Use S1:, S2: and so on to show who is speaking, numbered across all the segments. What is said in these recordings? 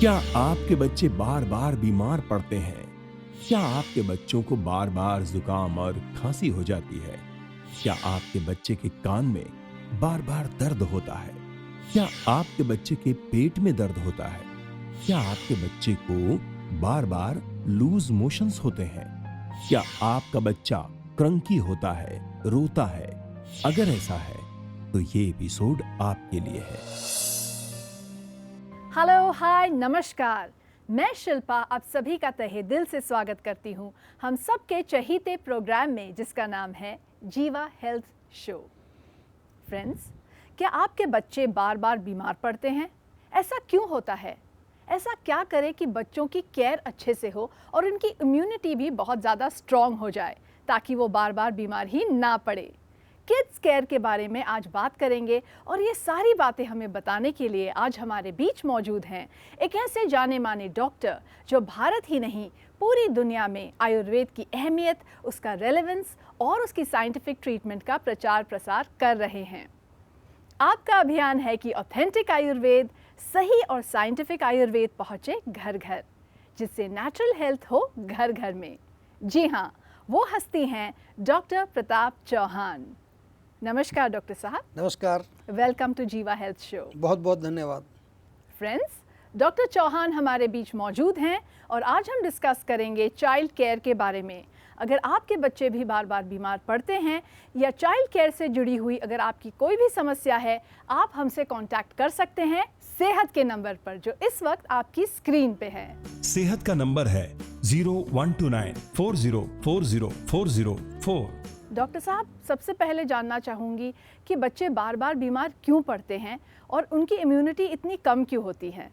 S1: क्या आपके बच्चे बार बार बीमार पड़ते हैं? क्या आपके बच्चों को बार बार जुकाम और खांसी हो जाती है? क्या आपके बच्चे के कान में बार बार दर्द होता है? क्या आपके बच्चे के पेट में दर्द होता है? क्या आपके बच्चे को बार बार लूज मोशंस होते हैं? क्या आपका बच्चा क्रंकी होता है, रोता है? अगर ऐसा है तो ये एपिसोड आपके लिए है।
S2: हेलो, हाय, नमस्कार। मैं शिल्पा आप सभी का तहे दिल से स्वागत करती हूँ हम सबके चहीते प्रोग्राम में जिसका नाम है जीवा हेल्थ शो। फ्रेंड्स, क्या आपके बच्चे बार बार बीमार पड़ते हैं? ऐसा क्यों होता है? ऐसा क्या करें कि बच्चों की केयर अच्छे से हो और उनकी इम्यूनिटी भी बहुत ज़्यादा स्ट्रॉन्ग हो जाए ताकि वो बार बार बीमार ही ना पड़े। किड्स केयर के बारे में आज बात करेंगे और ये सारी बातें हमें बताने के लिए आज हमारे बीच मौजूद हैं एक ऐसे जाने माने डॉक्टर जो भारत ही नहीं पूरी दुनिया में आयुर्वेद की अहमियत, उसका रेलेवेंस और उसकी साइंटिफिक ट्रीटमेंट का प्रचार प्रसार कर रहे हैं। आपका अभियान है कि ऑथेंटिक आयुर्वेद, सही और साइंटिफिक आयुर्वेद पहुँचे घर घर, जिससे नेचुरल हेल्थ हो घर घर में। जी हाँ, वो हस्ती हैं डॉक्टर प्रताप चौहान। नमस्कार डॉक्टर साहब।
S3: नमस्कार।
S2: वेलकम टू जीवा हेल्थ शो।
S3: बहुत बहुत धन्यवाद।
S2: फ्रेंड्स, डॉक्टर चौहान हमारे बीच मौजूद हैं और आज हम डिस्कस करेंगे चाइल्ड केयर के बारे में। अगर आपके बच्चे भी बार बार बीमार पड़ते हैं या चाइल्ड केयर से जुड़ी हुई अगर आपकी कोई भी समस्या है, आप हमसे कांटेक्ट कर सकते हैं सेहत के नंबर पर जो इस वक्त आपकी स्क्रीन पे है।
S1: सेहत का नंबर है 012940404004।
S2: डॉक्टर साहब, सबसे पहले जानना चाहूँगी कि बच्चे बार बार बीमार क्यों पड़ते हैं और उनकी इम्यूनिटी इतनी कम क्यों होती है?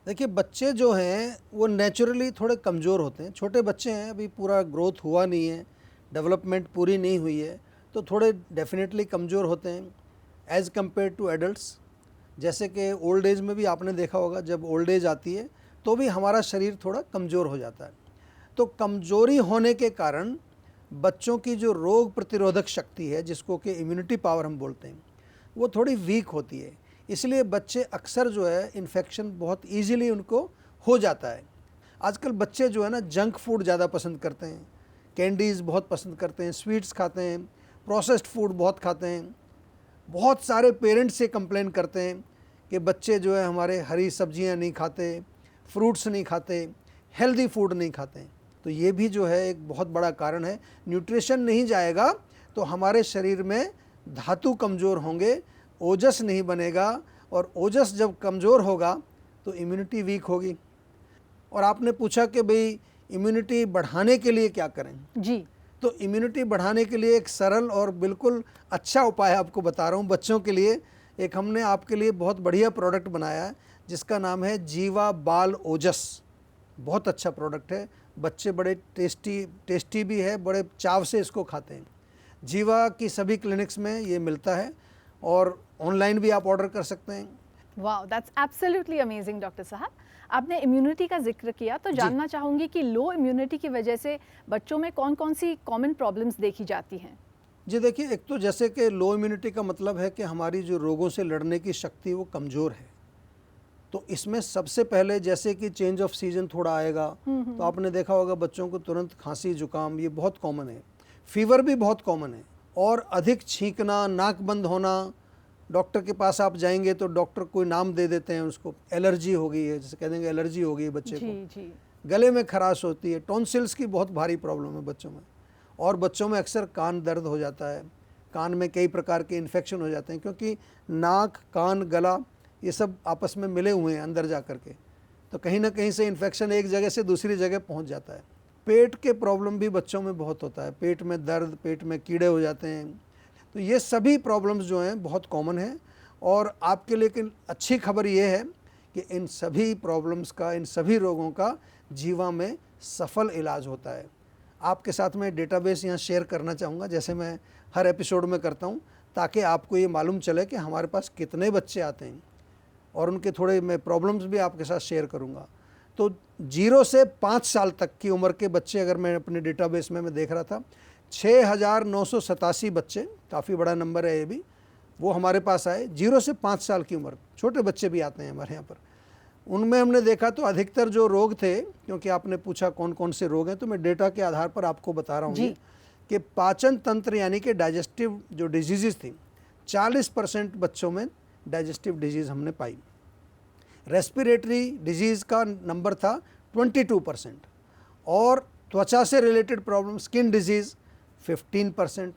S3: देखिए, बच्चे जो हैं वो नेचुरली थोड़े कमज़ोर होते हैं। छोटे बच्चे हैं, अभी पूरा ग्रोथ हुआ नहीं है, डेवलपमेंट पूरी नहीं हुई है, तो थोड़े डेफिनेटली कमज़ोर होते हैं एज़ कम्पेयर टू एडल्ट्स। जैसे कि ओल्ड एज में भी आपने देखा होगा, जब ओल्ड एज आती है तो भी हमारा शरीर थोड़ा कमज़ोर हो जाता है। तो कमज़ोरी होने के कारण बच्चों की जो रोग प्रतिरोधक शक्ति है, जिसको कि इम्यूनिटी पावर हम बोलते हैं, वो थोड़ी वीक होती है। इसलिए बच्चे अक्सर जो है इन्फेक्शन बहुत इजीली उनको हो जाता है। आजकल बच्चे जो है ना जंक फूड ज़्यादा पसंद करते हैं, कैंडीज़ बहुत पसंद करते हैं, स्वीट्स खाते हैं, प्रोसेस्ड फूड बहुत खाते हैं। बहुत सारे पेरेंट्स से कंप्लेन करते हैं कि बच्चे जो है हमारे हरी सब्जियां नहीं खाते, फ्रूट्स नहीं खाते, हेल्दी फूड नहीं खाते। तो ये भी जो है एक बहुत बड़ा कारण है। न्यूट्रिशन नहीं जाएगा तो हमारे शरीर में धातु कमज़ोर होंगे, ओजस नहीं बनेगा, और ओजस जब कमज़ोर होगा तो इम्यूनिटी वीक होगी। और आपने पूछा कि भाई इम्यूनिटी बढ़ाने के लिए क्या करें?
S2: जी,
S3: तो इम्यूनिटी बढ़ाने के लिए एक सरल और बिल्कुल अच्छा उपाय आपको बता रहा हूँ। बच्चों के लिए एक हमने आपके लिए बहुत बढ़िया प्रोडक्ट बनाया है जिसका नाम है जीवा बाल ओजस। बहुत अच्छा प्रोडक्ट है, बच्चे बड़े टेस्टी भी है, बड़े चाव से इसको खाते हैं। जीवा की सभी क्लिनिक्स में ये मिलता है और ऑनलाइन भी आप ऑर्डर कर सकते हैं।
S2: Wow, that's absolutely amazing. Doctor साहब, आपने इम्यूनिटी का जिक्र किया तो जानना चाहूँगी कि लो इम्यूनिटी की वजह से बच्चों में कौन कौन सी कॉमन प्रॉब्लम्स देखी जाती हैं?
S3: जी देखिए, एक तो जैसे कि लो इम्यूनिटी का मतलब है कि हमारी जो रोगों से लड़ने की शक्ति वो कमज़ोर है। तो इसमें सबसे पहले जैसे कि चेंज ऑफ सीजन थोड़ा आएगा तो आपने देखा होगा बच्चों को तुरंत खांसी, जुकाम, ये बहुत कॉमन है। फीवर भी बहुत कॉमन है, और अधिक छींकना, नाक बंद होना। डॉक्टर के पास आप जाएंगे तो डॉक्टर कोई नाम दे देते हैं उसको, एलर्जी हो गई है, जैसे कह देंगे एलर्जी हो गई है बच्चे को।
S2: जी।
S3: गले में खराश होती है, टॉन्सिल्स की बहुत भारी प्रॉब्लम है बच्चों में। और बच्चों में अक्सर कान दर्द हो जाता है, कान में कई प्रकार के इन्फेक्शन हो जाते हैं, क्योंकि नाक, कान, गला ये सब आपस में मिले हुए हैं अंदर जा कर के। तो कहीं ना कहीं से इन्फेक्शन एक जगह से दूसरी जगह पहुंच जाता है। पेट के प्रॉब्लम भी बच्चों में बहुत होता है, पेट में दर्द, पेट में कीड़े हो जाते हैं। तो ये सभी प्रॉब्लम्स जो हैं बहुत कॉमन हैं। और आपके लिए एक अच्छी खबर ये है कि इन सभी प्रॉब्लम्स का, इन सभी रोगों का जीवा में सफल इलाज होता है। आपके साथ में डेटाबेस यहाँ शेयर करना चाहूँगा, जैसे मैं हर एपिसोड में करता हूँ, ताकि आपको ये मालूम चले कि हमारे पास कितने बच्चे आते हैं, और उनके थोड़े मैं प्रॉब्लम्स भी आपके साथ शेयर करूँगा। तो 0 से 5 साल तक की उम्र के बच्चे, अगर मैं अपने डेटाबेस में मैं देख रहा था, 6987 बच्चे, काफ़ी बड़ा नंबर है ये भी, वो हमारे पास आए। 0 से 5 साल की उम्र, छोटे बच्चे भी आते हैं हमारे यहाँ पर। उनमें हमने देखा तो अधिकतर जो रोग थे, क्योंकि आपने पूछा कौन कौन से रोग हैं, तो मैं डेटा के आधार पर आपको बता रहा हूँ
S2: जी।
S3: ये, कि पाचन तंत्र यानी कि डाइजेस्टिव जो डिजीज़ थी, 40% बच्चों में डाइजेस्टिव डिजीज़ हमने पाई। रेस्पिरेटरी डिजीज़ का नंबर था 22%, और त्वचा से related problem skin disease 15%।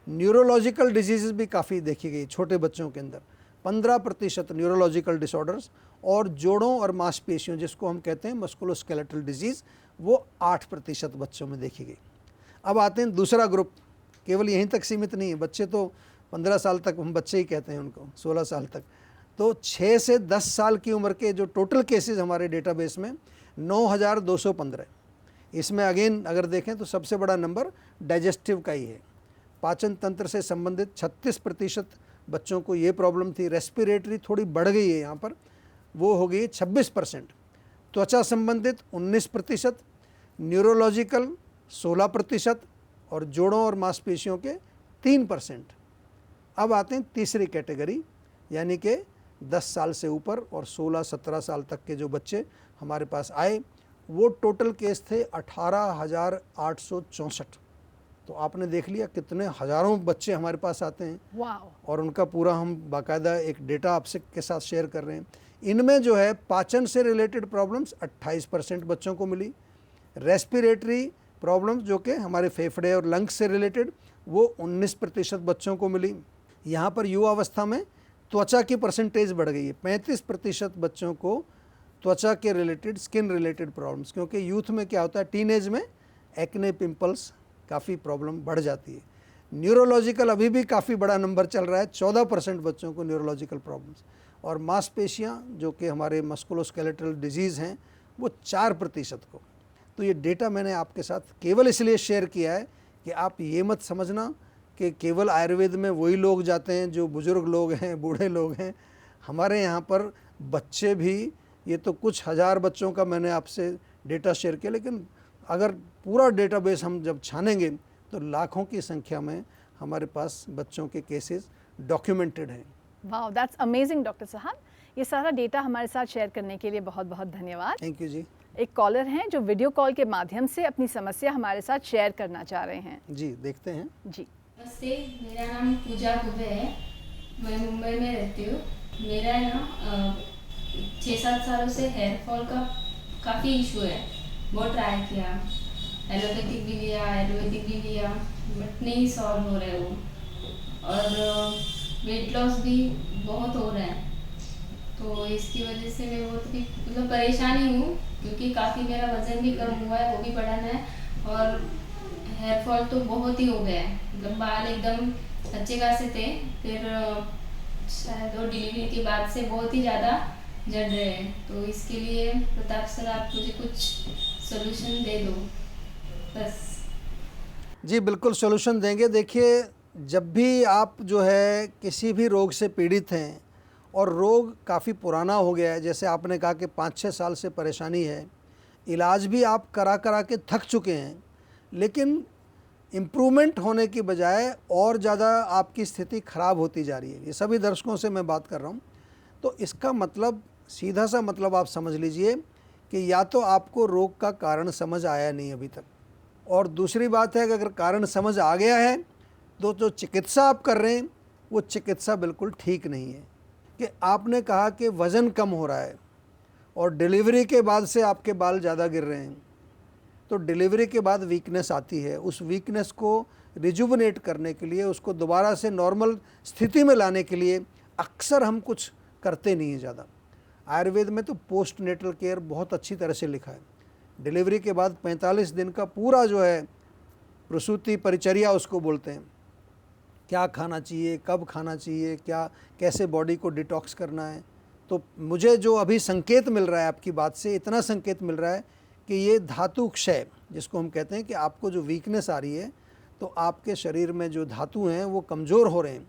S3: Neurological disease भी काफ़ी देखी गई छोटे बच्चों के अंदर, 15% न्यूरोलॉजिकल डिसऑर्डर्स, और जोड़ों और मांसपेशियों जिसको हम कहते हैं मस्कुलोस्केलेटल डिजीज़, वो 8% बच्चों में देखी गई। अब आते हैं दूसरा ग्रुप, केवल यहीं तक सीमित नहीं है, बच्चे तो 15 साल तक हम बच्चे ही कहते हैं उनको, 16 साल तक, तो 6 से 10 साल की उम्र के जो टोटल केसेस हमारे डेटाबेस में 9,215। इसमें अगेन अगर देखें तो सबसे बड़ा नंबर डाइजेस्टिव का ही है। पाचन तंत्र से संबंधित 36% बच्चों को ये प्रॉब्लम थी। रेस्पिरेटरी थोड़ी बढ़ गई है यहाँ पर, वो हो गई 26%। त्वचा संबंधित 19%, न्यूरोलॉजिकल 16%, और जोड़ों और मांसपेशियों के 3%। अब आते हैं तीसरी कैटेगरी, यानी कि 10 साल से ऊपर और 16-17 साल तक के जो बच्चे हमारे पास आए, वो टोटल केस थे 18,864। तो आपने देख लिया कितने हज़ारों बच्चे हमारे पास आते हैं,
S2: वाओ।
S3: और उनका पूरा हम बाकायदा एक डेटा आपसे के साथ शेयर कर रहे हैं। इनमें जो है पाचन से रिलेटेड प्रॉब्लम्स 28% बच्चों को मिली। रेस्पिरेटरी प्रॉब्लम्स जो कि हमारे फेफड़े और लंग्स से रिलेटेड, वो 19% बच्चों को मिली। यहाँ पर युवावस्था में त्वचा की परसेंटेज बढ़ गई है, 35% बच्चों को त्वचा के रिलेटेड, स्किन रिलेटेड प्रॉब्लम्स, क्योंकि यूथ में क्या होता है, टीनेज में एक्ने, पिंपल्स, काफ़ी प्रॉब्लम बढ़ जाती है। न्यूरोलॉजिकल अभी भी काफ़ी बड़ा नंबर चल रहा है, 14% बच्चों को न्यूरोलॉजिकल प्रॉब्लम्स, और मांसपेशियाँ जो कि हमारे मस्कुलोस्केलेटल डिजीज़ हैं, वो 4% को। तो ये डेटा मैंने आपके साथ केवल इसलिए शेयर किया है कि आप ये मत समझना कि केवल आयुर्वेद में वही लोग जाते हैं जो बुज़ुर्ग लोग हैं, बूढ़े लोग हैं। हमारे यहाँ पर बच्चे भी, ये तो कुछ हज़ार बच्चों का मैंने आपसे डेटा शेयर किया, लेकिन अगर पूरा डेटाबेस हम जब छानेंगे तो लाखों की संख्या में हमारे पास बच्चों के केसेस डॉक्यूमेंटेड हैं।
S2: वाओ, दैट्स अमेजिंग डॉक्टर साहब। ये सारा डेटा हमारे साथ शेयर करने के लिए बहुत बहुत धन्यवाद।
S3: थैंक यू जी।
S2: एक कॉलर हैं जो वीडियो कॉल के माध्यम से अपनी समस्या हमारे साथ शेयर करना चाह रहे हैं।
S3: जी, देखते हैं।
S2: जी।
S4: नमस्ते, मेरा नाम पूजा दुबे है। मैं मुंबई में रहती हूँ। मेरा है ना 6-7 सालों से हेयर फॉल का काफ़ी इशू है। बहुत ट्राई किया, एलोपैथिक भी लिया, आयुर्वेदिक भी लिया, बट नहीं सॉल्व हो रहे वो। और वेट लॉस भी बहुत हो रहा है, तो इसकी वजह से मैं बहुत ही मतलब परेशान ही हूँ, क्योंकि काफ़ी मेरा वज़न भी कम हुआ है, वो भी बढ़ाना है, और हेयर फॉल तो बहुत ही हो गया है। मतलब बाल एकदम अच्छे खासे थे, फिर शायद वो डिलीवरी के बाद से बहुत ही ज़्यादा झड़ रहे हैं। तो इसके लिए प्रताप सर आप मुझे कुछ सॉल्यूशन दे दो बस।
S3: जी, बिल्कुल सॉल्यूशन देंगे। देखिए, जब भी आप जो है किसी भी रोग से पीड़ित हैं और रोग काफ़ी पुराना हो गया है, जैसे आपने कहा कि 5-6 साल से परेशानी है, इलाज भी आप करा करा के थक चुके हैं, लेकिन इम्प्रूवमेंट होने की बजाय और ज़्यादा आपकी स्थिति ख़राब होती जा रही है। ये सभी दर्शकों से मैं बात कर रहा हूँ। तो इसका मतलब, सीधा सा मतलब आप समझ लीजिए कि या तो आपको रोग का कारण समझ आया नहीं अभी तक, और दूसरी बात है कि अगर कारण समझ आ गया है तो जो चिकित्सा आप कर रहे हैं वो चिकित्सा बिल्कुल ठीक नहीं है। कि आपने कहा कि वज़न कम हो रहा है और डिलीवरी के बाद से आपके बाल ज़्यादा गिर रहे हैं, तो डिलीवरी के बाद वीकनेस आती है। उस वीकनेस को रिजुवनेट करने के लिए, उसको दोबारा से नॉर्मल स्थिति में लाने के लिए अक्सर हम कुछ करते नहीं हैं ज़्यादा। आयुर्वेद में तो पोस्ट नेटल केयर बहुत अच्छी तरह से लिखा है। डिलीवरी के बाद 45 दिन का पूरा जो है प्रसूति परिचर्या उसको बोलते हैं, क्या खाना चाहिए, कब खाना चाहिए, क्या कैसे बॉडी को डिटॉक्स करना है। तो मुझे जो अभी संकेत मिल रहा है आपकी बात से, इतना संकेत मिल रहा है कि ये धातु क्षय, जिसको हम कहते हैं कि आपको जो वीकनेस आ रही है, तो आपके शरीर में जो धातु हैं वो कमज़ोर हो रहे हैं,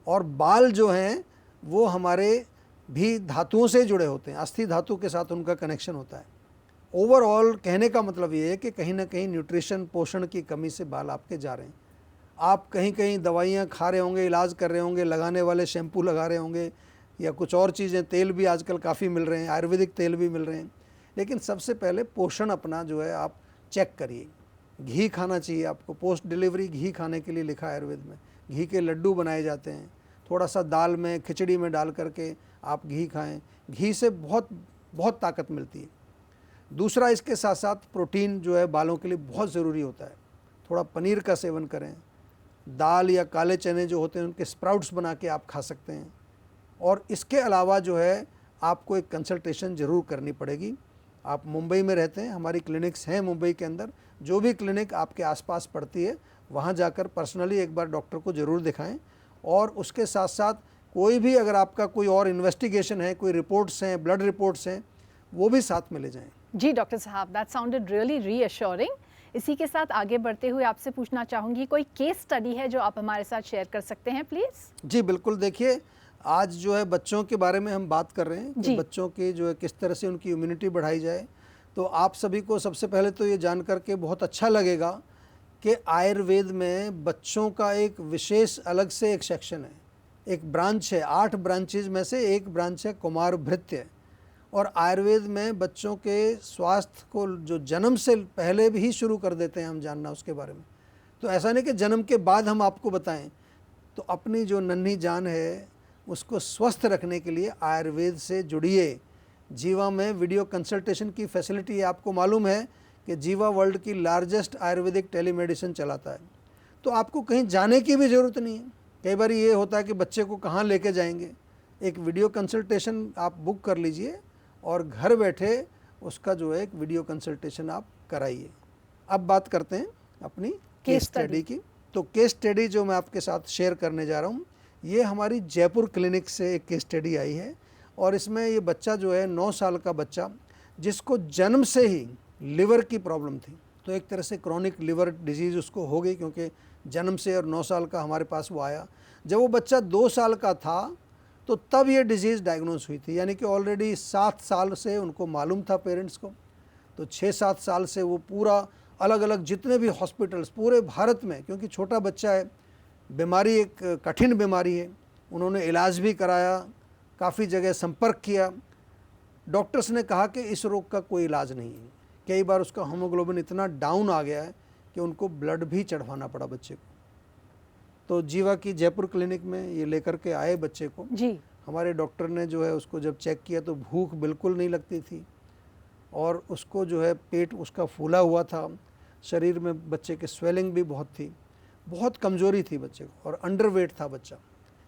S3: और बाल जो हैं वो हमारे भी धातुओं से जुड़े होते हैं, अस्थि धातु के साथ उनका कनेक्शन होता है। ओवरऑल कहने का मतलब ये है कि कहीं ना कहीं न्यूट्रिशन, पोषण की कमी से बाल आपके जा रहे हैं। आप कहीं कहीं दवाइयाँ खा रहे होंगे, इलाज कर रहे होंगे, लगाने वाले शैम्पू लगा रहे होंगे, या कुछ और चीज़ें, तेल भी आजकल काफ़ी मिल रहे हैं, आयुर्वेदिक तेल भी मिल रहे हैं। लेकिन सबसे पहले पोषण अपना जो है आप चेक करिए। घी खाना चाहिए आपको, पोस्ट डिलीवरी घी खाने के लिए लिखा है आयुर्वेद में। घी के लड्डू बनाए जाते हैं, थोड़ा सा दाल में, खिचड़ी में डाल करके आप घी खाएं। घी से बहुत बहुत ताकत मिलती है। दूसरा, इसके साथ साथ प्रोटीन जो है बालों के लिए बहुत ज़रूरी होता है। थोड़ा पनीर का सेवन करें। दाल या काले चने जो होते हैं उनके स्प्राउट्स बना के आप खा सकते हैं। और इसके अलावा जो है आपको एक कंसल्टेशन ज़रूर करनी पड़ेगी। आप मुंबई में रहते हैं, हमारी क्लिनिक्स हैं मुंबई के अंदर। जो भी क्लिनिक आपके आसपास पड़ती है वहाँ जाकर पर्सनली एक बार डॉक्टर को ज़रूर दिखाएं। और उसके साथ साथ कोई भी अगर आपका कोई और इन्वेस्टिगेशन है, कोई रिपोर्ट्स हैं, ब्लड रिपोर्ट्स हैं, वो भी साथ में ले जाएं।
S2: जी डॉक्टर साहब, दैट साउंडेड रियली रीअश्योरिंग। इसी के साथ आगे बढ़ते हुए आपसे पूछना चाहूँगी, कोई केस स्टडी है जो आप हमारे साथ शेयर कर सकते हैं प्लीज़?
S3: जी बिल्कुल। देखिए, आज जो है बच्चों के बारे में हम बात कर रहे हैं कि बच्चों की जो है किस तरह से उनकी इम्यूनिटी बढ़ाई जाए। तो आप सभी को सबसे पहले तो ये जान करके बहुत अच्छा लगेगा कि आयुर्वेद में बच्चों का एक विशेष अलग से एक सेक्शन है, एक ब्रांच है। 8 ब्रांचेज में से एक ब्रांच है कुमार भृत्य। और आयुर्वेद में बच्चों के स्वास्थ्य को जो जन्म से पहले भी शुरू कर देते हैं हम जानना उसके बारे में। तो ऐसा नहीं कि जन्म के बाद हम आपको बताएं। तो अपनी जो नन्ही जान है उसको स्वस्थ रखने के लिए आयुर्वेद से जुड़िए। जीवा में वीडियो कंसल्टेशन की फैसिलिटी है। आपको मालूम है कि जीवा वर्ल्ड की लार्जेस्ट आयुर्वेदिक टेलीमेडिसिन चलाता है। तो आपको कहीं जाने की भी ज़रूरत नहीं है। कई बार ये होता है कि बच्चे को कहाँ लेके जाएंगे। एक वीडियो कंसल्टेशन आप बुक कर लीजिए और घर बैठे उसका जो है एक वीडियो कंसल्टेशन आप कराइए। अब बात करते हैं अपनी केस स्टडी की। तो केस स्टडी जो मैं आपके साथ शेयर करने जा रहा हूँ, ये हमारी जयपुर क्लिनिक से एक केस स्टडी आई है। और इसमें ये बच्चा जो है 9 साल का बच्चा, जिसको जन्म से ही लिवर की प्रॉब्लम थी। तो एक तरह से क्रॉनिक लिवर डिजीज़ उसको हो गई, क्योंकि जन्म से, और 9 साल का हमारे पास वो आया। जब वो बच्चा 2 साल का था तो तब ये डिजीज़ डायग्नोस हुई थी, यानी कि ऑलरेडी 7 साल से उनको मालूम था पेरेंट्स को। तो 6-7 साल से वो पूरा अलग अलग जितने भी हॉस्पिटल्स पूरे भारत में, क्योंकि छोटा बच्चा है, बीमारी एक कठिन बीमारी है, उन्होंने इलाज भी कराया, काफ़ी जगह संपर्क किया। डॉक्टर्स ने कहा कि इस रोग का कोई इलाज नहीं है। कई बार उसका हीमोग्लोबिन इतना डाउन आ गया है कि उनको ब्लड भी चढ़वाना पड़ा बच्चे को। तो जीवा की जयपुर क्लिनिक में ये लेकर के आए बच्चे को
S2: जी।
S3: हमारे डॉक्टर ने जो है उसको जब चेक किया तो भूख बिल्कुल नहीं लगती थी, और उसको जो है पेट उसका फूला हुआ था, शरीर में बच्चे के स्वेलिंग भी बहुत थी, बहुत कमज़ोरी थी बच्चे को, और अंडरवेट था बच्चा।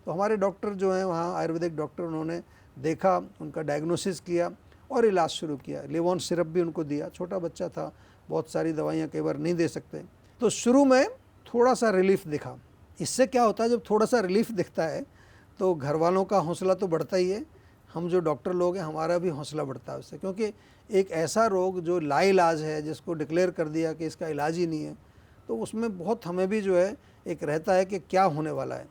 S3: तो हमारे डॉक्टर जो हैं वहाँ आयुर्वेदिक डॉक्टर, उन्होंने देखा, उनका डायग्नोसिस किया और इलाज शुरू किया। लेवॉन सिरप भी उनको दिया। छोटा बच्चा था, बहुत सारी दवाइयाँ कई बार नहीं दे सकते। तो शुरू में थोड़ा सा रिलीफ दिखा। इससे क्या होता है, जब थोड़ा सा रिलीफ दिखता है तो घर वालों का हौसला तो बढ़ता ही है, हम जो डॉक्टर लोग हैं हमारा भी हौसला बढ़ता है उससे, क्योंकि एक ऐसा रोग जो लाइलाज है, जिसको डिक्लेयर कर दिया कि इसका इलाज ही नहीं है, तो उसमें बहुत हमें भी जो है एक रहता है कि क्या होने वाला है।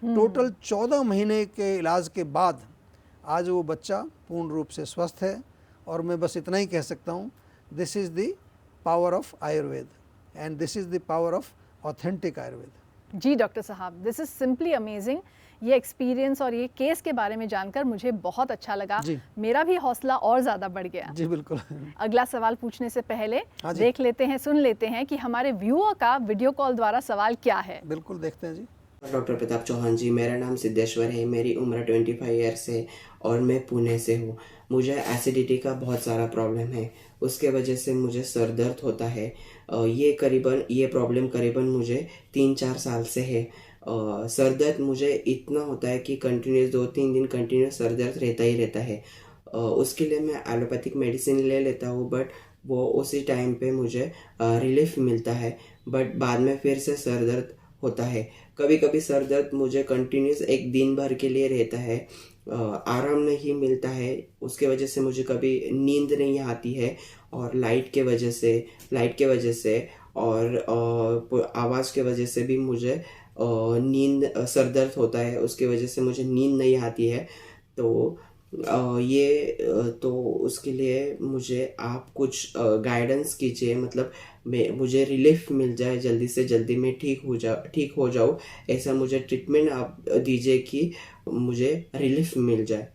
S3: टोटल 14 महीने के इलाज के बाद आज वो बच्चा पूर्ण रूप से स्वस्थ है। और मैं बस इतना ही कह सकता हूँ, this is the power of Ayurveda and this is the power of authentic Ayurveda.
S2: जी डॉक्टर साहब, दिस इज़ सिंपली अमेजिंग। ये एक्सपीरियंस और ये केस के बारे में जानकर मुझे बहुत अच्छा लगा। मेरा भी हौसला और ज़्यादा बढ़ गया।
S3: जी बिल्कुल।
S2: अगला सवाल पूछने से पहले देख लेते हैं, सुन लेते हैं कि हमारे व्यूअर का वीडियो कॉल द्वारा सवाल क्या है।
S3: बिल्कुल देखते हैं जी।
S5: डॉक्टर प्रताप चौहान जी, मेरा नाम सिद्धेश्वर है, मेरी उम्र 25 ईयर्स है और मैं पुणे से हूँ। मुझे एसिडिटी का बहुत सारा प्रॉब्लम है, उसके वजह से मुझे सर दर्द होता है। ये प्रॉब्लम करीबन मुझे 3-4 साल से है। सर दर्द मुझे इतना होता है कि कंटिन्यूस 2-3 दिन कंटिन्यूस सर दर्द रहता ही रहता है। उसके लिए मैं एलोपैथिक मेडिसिन ले लेता हूँ, बट वो उसी टाइम पे मुझे रिलीफ मिलता है, बट बाद में फिर से सर दर्द होता है। कभी कभी सर दर्द मुझे कंटिन्यूस एक दिन भर के लिए रहता है, आराम नहीं मिलता है। उसके वजह से मुझे कभी नींद नहीं आती है, और लाइट के वजह से और आवाज़ के वजह से भी मुझे सर दर्द होता है। उसके वजह से मुझे नींद नहीं आती है। तो तो उसके लिए मुझे आप कुछ गाइडेंस कीजिए, मतलब मुझे रिलीफ मिल जाए, जल्दी से जल्दी मैं ठीक हो जाऊँ, ऐसा मुझे ट्रीटमेंट आप दीजिए कि मुझे रिलीफ मिल जाए।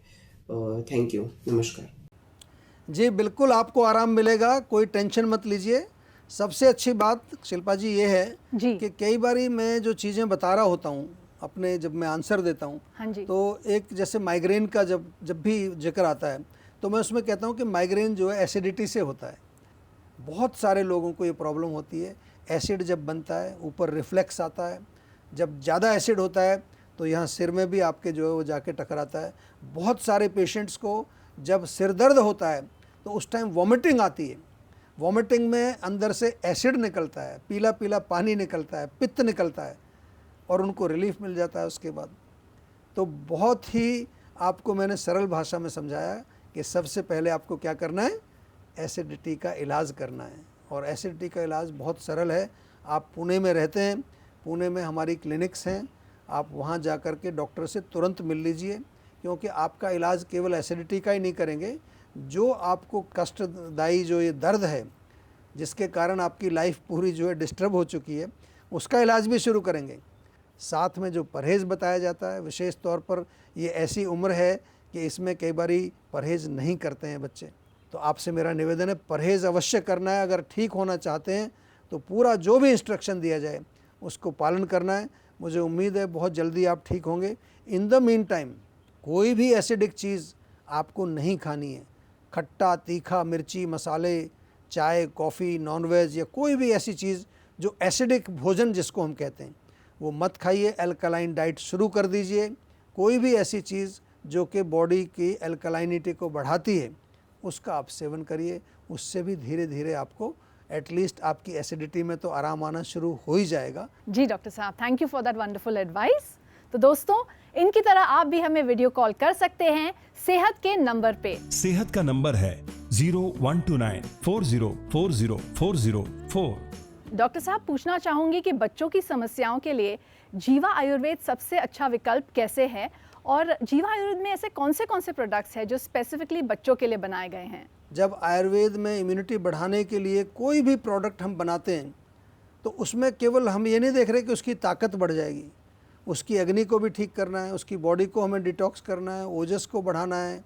S5: थैंक यू, नमस्कार।
S3: जी बिल्कुल, आपको आराम मिलेगा, कोई टेंशन मत लीजिए। सबसे अच्छी बात शिल्पा जी ये है
S2: जी।
S3: कि कई बारी मैं जो चीज़ें बता रहा होता हूँ अपने, जब मैं आंसर देता हूँ,
S2: हाँ जी।
S3: तो एक जैसे माइग्रेन का जब भी जिक्र आता है तो मैं उसमें कहता हूँ कि माइग्रेन जो है एसिडिटी से होता है। बहुत सारे लोगों को ये प्रॉब्लम होती है। एसिड जब बनता है ऊपर रिफ्लेक्स आता है, जब ज़्यादा एसिड होता है तो यहाँ सिर में भी आपके जो है वो जाके टकराता है। बहुत सारे पेशेंट्स को जब सिर दर्द होता है तो उस टाइम वॉमिटिंग आती है। वॉमिटिंग में अंदर से एसिड निकलता है, पीला पीला पानी निकलता है, पित्त निकलता है और उनको रिलीफ मिल जाता है उसके बाद। तो बहुत ही आपको मैंने सरल भाषा में समझाया कि सबसे पहले आपको क्या करना है, एसिडिटी का इलाज करना है। और एसिडिटी का इलाज बहुत सरल है। आप पुणे में रहते हैं, पुणे में हमारी क्लिनिक्स हैं, आप वहाँ जा कर के डॉक्टर से तुरंत मिल लीजिए, क्योंकि आपका इलाज केवल एसिडिटी का ही नहीं करेंगे, जो आपको कष्टदायी जो ये दर्द है जिसके कारण आपकी लाइफ पूरी जो है डिस्टर्ब हो चुकी है, उसका इलाज भी शुरू करेंगे। साथ में जो परहेज़ बताया जाता है, विशेष तौर पर ये ऐसी उम्र है कि इसमें कई बारी परहेज़ नहीं करते हैं बच्चे, तो आपसे मेरा निवेदन है परहेज़ अवश्य करना है। अगर ठीक होना चाहते हैं तो पूरा जो भी इंस्ट्रक्शन दिया जाए उसको पालन करना है। मुझे उम्मीद है बहुत जल्दी आप ठीक होंगे। इन द मीन टाइम कोई भी एसिडिक चीज़ आपको नहीं खानी है। खट्टा, तीखा, मिर्ची, मसाले, चाय, कॉफ़ी, नॉनवेज या कोई भी ऐसी चीज़ जो एसिडिक भोजन जिसको हम कहते हैं वो मत खाइए। एल्कलाइन डाइट शुरू कर दीजिए। कोई भी ऐसी चीज़ जो कि बॉडी की एल्कलाइनिटी को बढ़ाती है उसका आप सेवन करिए। उससे भी धीरे धीरे आपको एटलीस्ट आपकी एसिडिटी में तो आराम आना शुरू हो ही जाएगा।
S2: जी डॉक्टर साहब, thank you for that wonderful advice. तो दोस्तों, इनकी तरह आप भी हमें वीडियो कॉल कर सकते हैं सेहत के नंबर पे।
S1: सेहत का नंबर है 012940404004।
S2: डॉक्टर साहब, पूछना चाहूंगी कि बच्चों की समस्याओं के लिए जीवा आयुर्वेद सबसे अच्छा विकल्प कैसे है, और जीवा आयुर्वेद में ऐसे कौन से प्रोडक्ट्स हैं जो स्पेसिफिकली बच्चों के लिए बनाए गए हैं?
S3: जब आयुर्वेद में इम्यूनिटी बढ़ाने के लिए कोई भी प्रोडक्ट हम बनाते हैं तो उसमें केवल हम ये नहीं देख रहे कि उसकी ताकत बढ़ जाएगी, उसकी अग्नि को भी ठीक करना है, उसकी बॉडी को हमें डिटॉक्स करना है, ओजस को बढ़ाना है,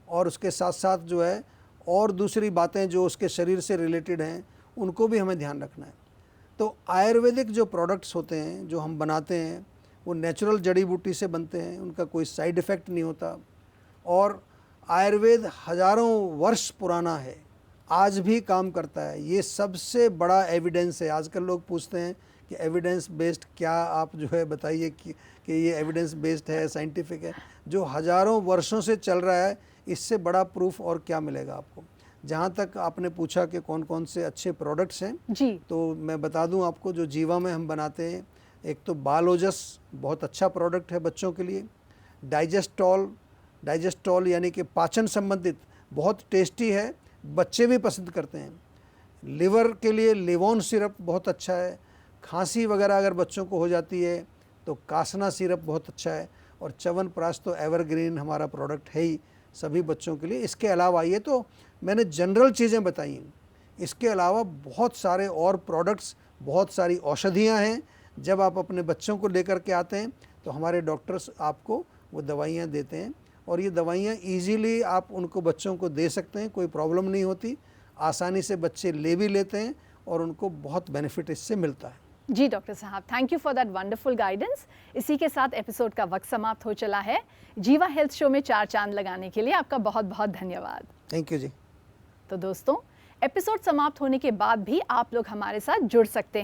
S3: और उसके साथ साथ जो है और दूसरी बातें जो उसके शरीर से रिलेटेड हैं उनको भी हमें ध्यान रखना है। तो आयुर्वेदिक जो प्रोडक्ट्स होते हैं जो हम बनाते हैं वो नेचुरल जड़ी बूटी से बनते हैं, उनका कोई साइड इफ़ेक्ट नहीं होता, और आयुर्वेद हज़ारों वर्ष पुराना है, आज भी काम करता है। ये सबसे बड़ा एविडेंस है। आजकल लोग पूछते हैं कि एविडेंस बेस्ड क्या, आप जो है बताइए कि ये एविडेंस बेस्ड है, साइंटिफिक है। जो हज़ारों वर्षों से चल रहा है, इससे बड़ा प्रूफ और क्या मिलेगा आपको। जहाँ तक आपने पूछा कि कौन कौन से अच्छे प्रोडक्ट्स हैं
S2: जी,
S3: तो मैं बता दूं आपको, जो जीवा में हम बनाते हैं, एक तो बालोजस बहुत अच्छा प्रोडक्ट है बच्चों के लिए। डाइजेस्टॉल यानी कि पाचन संबंधित बहुत टेस्टी है, बच्चे भी पसंद करते हैं। लिवर के लिए लिवोन सिरप बहुत अच्छा है। खांसी वगैरह अगर बच्चों को हो जाती है तो कासना सिरप बहुत अच्छा है। और च्यवनप्राश तो एवरग्रीन हमारा प्रोडक्ट है ही सभी बच्चों के लिए। इसके अलावा ये तो मैंने जनरल चीज़ें बताई हैं, इसके अलावा बहुत सारे और प्रोडक्ट्स, बहुत सारी औषधियाँ हैं। जब आप अपने बच्चों को लेकर के आते हैं तो हमारे डॉक्टर्स आपको वो दवाइयाँ देते हैं, और ये दवाइयाँ ईजीली आप उनको बच्चों को दे सकते हैं, कोई प्रॉब्लम नहीं होती, आसानी से बच्चे ले भी लेते हैं और उनको बहुत बेनिफिट इससे मिलता है।
S2: जी डॉक्टर साहब, thank you for that wonderful guidance. इसी के साथ एपिसोड का वक्त समाप्त हो चला है। जीवा हेल्थ शो में 4 चांद लगाने के लिए आपका बहुत बहुत धन्यवाद।
S3: थैंक यू जी।
S2: तो दोस्तों, एपिसोड समाप्त होने के बाद भी आप लोग हमारे साथ जुड़ सकते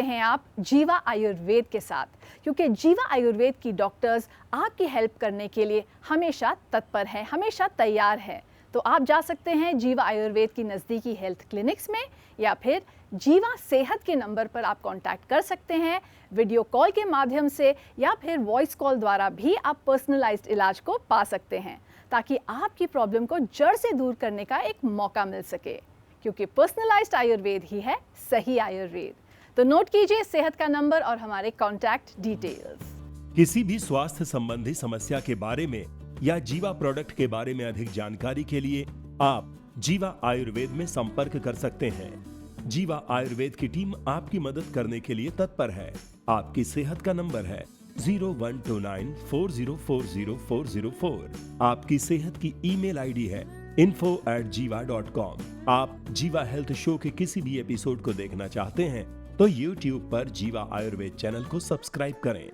S2: हैं आप जीवा आयुर्वेद के साथ, क्योंकि जीवा आयुर्वेद की डॉक्टर्स आपकी हेल्प करने के लिए हमेशा तत्पर हैं, हमेशा तैयार है। तो आप जा सकते हैं जीवा आयुर्वेद की नज़दीकी हेल्थ क्लिनिक्स में, या फिर जीवा सेहत के नंबर पर आप कांटेक्ट कर सकते हैं वीडियो कॉल के माध्यम से, या फिर वॉइस कॉल द्वारा भी आप पर्सनलाइज्ड इलाज को पा सकते हैं, ताकि आपकी प्रॉब्लम को जड़ से दूर करने का एक मौका मिल सके, क्योंकि पर्सनलाइज्ड आयुर्वेद ही है सही आयुर्वेद। तो नोट कीजिए सेहत का नंबर और हमारे कॉन्टैक्ट डिटेल्स।
S1: किसी भी स्वास्थ्य संबंधी समस्या के बारे में या जीवा प्रोडक्ट के बारे में अधिक जानकारी के लिए आप जीवा आयुर्वेद में संपर्क कर सकते हैं। जीवा आयुर्वेद की टीम आपकी मदद करने के लिए तत्पर है। आपकी सेहत का नंबर है 012940400404। आपकी सेहत की ईमेल आईडी है info@jiva.com। आप जीवा हेल्थ शो के किसी भी एपिसोड को देखना चाहते हैं तो YouTube पर जीवा आयुर्वेद चैनल को सब्सक्राइब करें।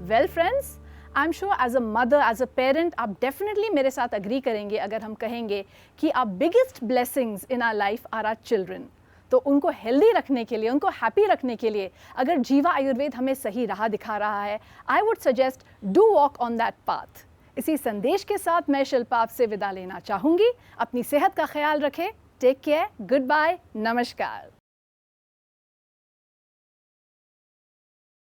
S2: Well friends, I am sure as a mother, as a parent, आप डेफिनेटली मेरे साथ अग्री करेंगे अगर हम कहेंगे कि our biggest blessings in our life are our children. तो उनको हेल्दी रखने के लिए, उनको हैप्पी रखने के लिए अगर जीवा आयुर्वेद हमें सही राह दिखा रहा है, I would suggest do walk on that path. इसी संदेश के साथ मैं शिल्पा आपसे विदा लेना चाहूँगी। अपनी सेहत का ख्याल रखें। टेक केयर, गुड बाय, नमस्कार।